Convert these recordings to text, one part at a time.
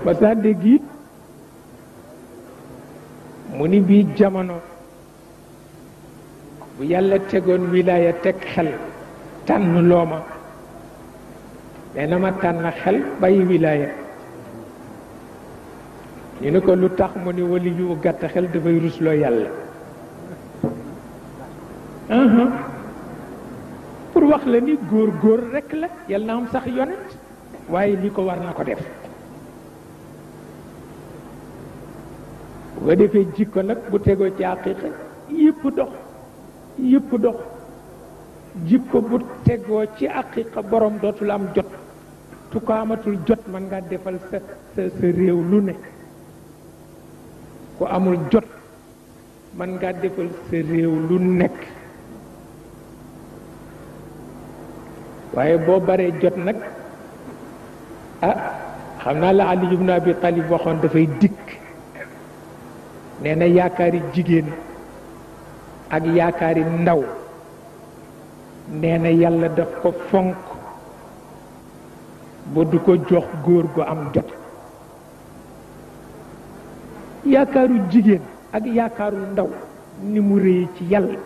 ba saa dégg it mu ni bii jamono bu yàlla tegoon wilaaya teg xel tànn looma nee na ma tànn xel bàyyi wilaaya ñu ne ko lu tax mu ni wali yu gàtt xel dafay rusloo yàlla pour wax la ni góor góor rekk la yàlla na am sax yonent waaye li ko war na ko def bu ko defee jikko nag bu tegoo ci àqiqa yëpp dox jikko bu tegoo ci àqiqa borom dootul am jot tu ko amatul jot mën ngaa defal sa réew lu ne ku amul jot mën ngaa defal sa réew lu nekk waaye boo baree jot nag xam naa la Ali ibn Abi Talib waxoon dafay dikk nee na yaakaari jigéen ak yaakaari ndaw nee na yàlla daf ko fonk ba du ko jox góor gu am jot yaakaaru jigéen ak yaakaaru ndaw ni mu réy ci yàlla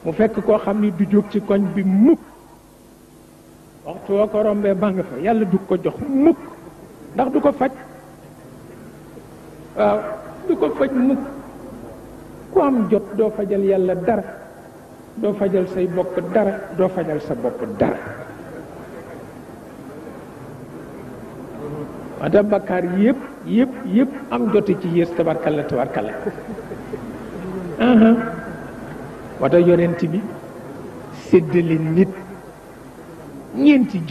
mu fekk koo xam ni du jóg ci koñ bi mukk waxtu woo ko rombee ba nga fa yàlla du ko jox mukk ndax du ko faj waaw du ko faj mukk ku am jot doo fajal yàlla dara doo fajal say bokk dara doo fajal sa bopp dara wata bakkaar yépp am joti ci yées tabarkalla wata yonent bi séddale nit ñeenti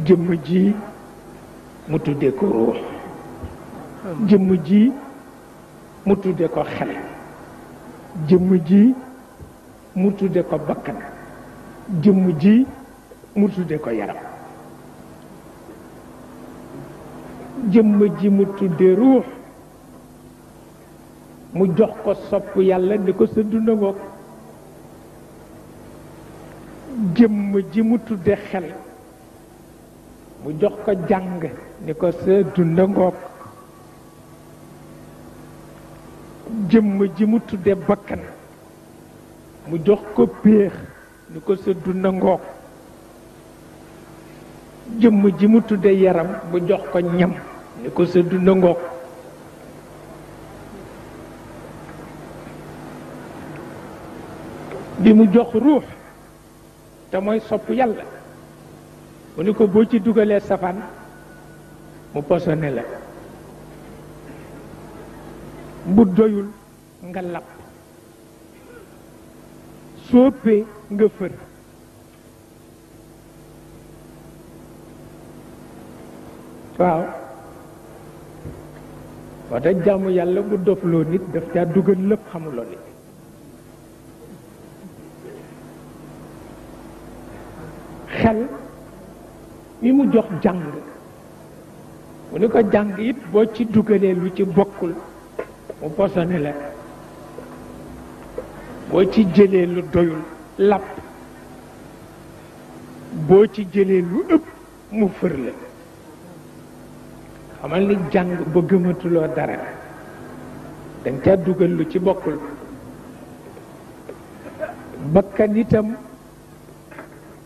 jëmm ji mu tudde ko ruux jëmm ji mu tudde ko xel jëmm ji mu tudde ko bakkan jëmm ji mu tudde ko yaram jëmm ji mu tudde ruux mu jox ko sopp yàlla ni ko sa dunda ngoog jëmm ji mu tudde xel mu jox ko jàng ni ko sa dunda ngoog jëmm ji mu tudde bakkan mu jox ko péex ni ko sa dunda ngoog jëmm ji mu tudde yaram mu jox ko ñam ni ko sa dunda ngoog bi mu jox ruux te mooy sopp yàlla mu ni ko boo ci dugalee safaan mu posone la bu doyul nga lapp soppee nga fër waaw wax da jaamu yàlla bu dofloo nit daf caa dugal lépp xamuloo nit xel mi mu jox jàng mu ni ko jàng it boo ci dugalee lu ci bokkul mu posone la boo ci jëlee lu doyul lapp boo ci jëlee lu ëpp mu fër la xamal ni jàng ba gëmatuloo dara danga ca dugal lu ci bokkul bakkan itam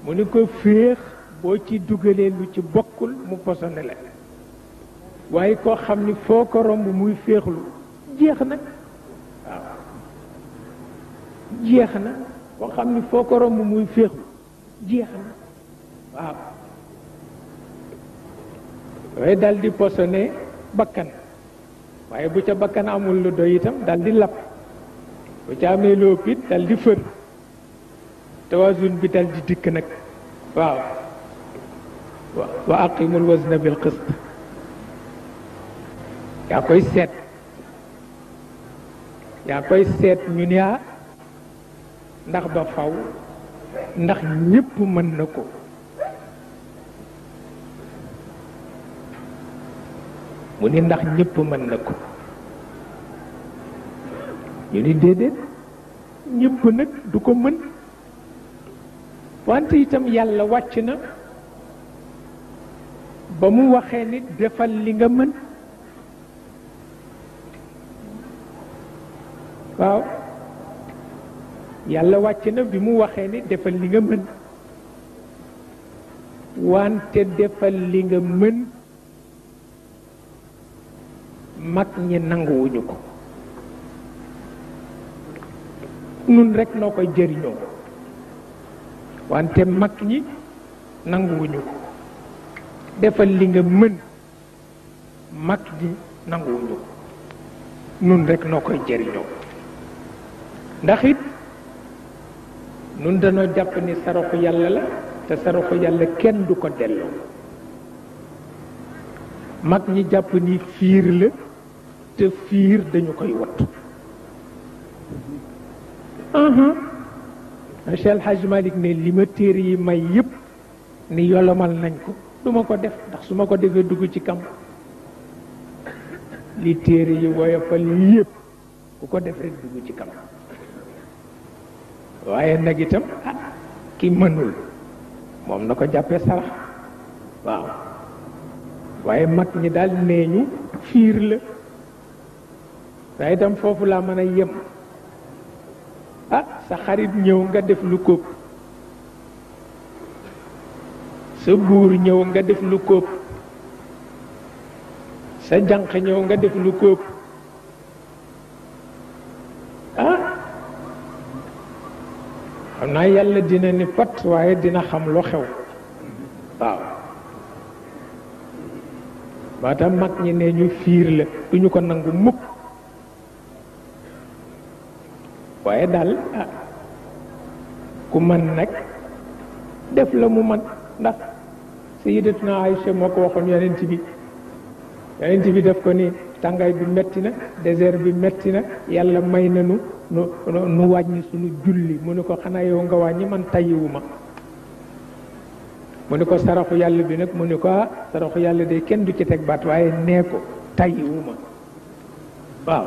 mu ni ko féex boo ci dugalee lu ci bokkul mu posone la waaye koo xam ni foo ko romb muy féexlu jeex na waaw jeex na koo xam ni foo ko romb muy féexlu jeex na waaw waaye dal di posone bakkan waaye bu ca bakkan amul lu doy itam dal di lapp bu ca amee lu ëpp it dal di fër tawazun bi dal di dikk nag waaw wa aqimul wazna bil qist yaa koy seet ñu ne ndax ba faw ndax ñépp mën na ko mu ni ndax ñépp mën na ko ñu ni déedéet ñépp nag du ko mën wante itam yàlla wàcc na ba mu waxee ni defal li nga mën waaw yàlla wàcc na bi mu waxee ni defal li nga mën wante defal li nga mën mag ñi nanguwuñu ko nun rekk noo koy jëriñoo wante mag ñi nanguwuñu ko defal li nga mën mag ñi nanguwuñu ko nun rekk noo koy jëriñoo ndax it nun danoo jàpp ni saraxu yàlla la te saraxu yàlla kenn du ko delloo mag ñi jàpp ni fiir la te fiir dañu koy wattu Cheikh El Hadj Malick ne li ma téere yi may yépp ni yolomal nañ ko duma ko def ndax su ma ko defee dugg ci kam li téere yi woyofal yépp ku ko def rek dugg ci kam waaye nag itam ki mënul moom na ko jàppee sarax waaw waaye mag ñi daal nee ñu fiir la waaye itam foofu laa mën a yem sa xarit ñëw nga def lu kóob sa buur ñëw nga def lu kóob sa jànq ñëw nga def lu kóob xam naa yàlla dina ni pat waaye dina xam lu xew waaw ba tax mag ñi ne ñu fiir la duñu ko nangu mukk waaye daal ku mën nag def la mu mën ndax Sayyidatuna Aïcha moo ko waxoon yonent bi def ko ni tàngaay bi metti na désert bi metti na yàlla may na nu wàññi suñu julli mu ne ko xanaa yow nga wàññi man tayyiwuma mu ne ko saraxu yàlla bi nag mu ne ko saraxu yàlla de kenn du ci teg baat waaye nee ko tayyiwuma waaw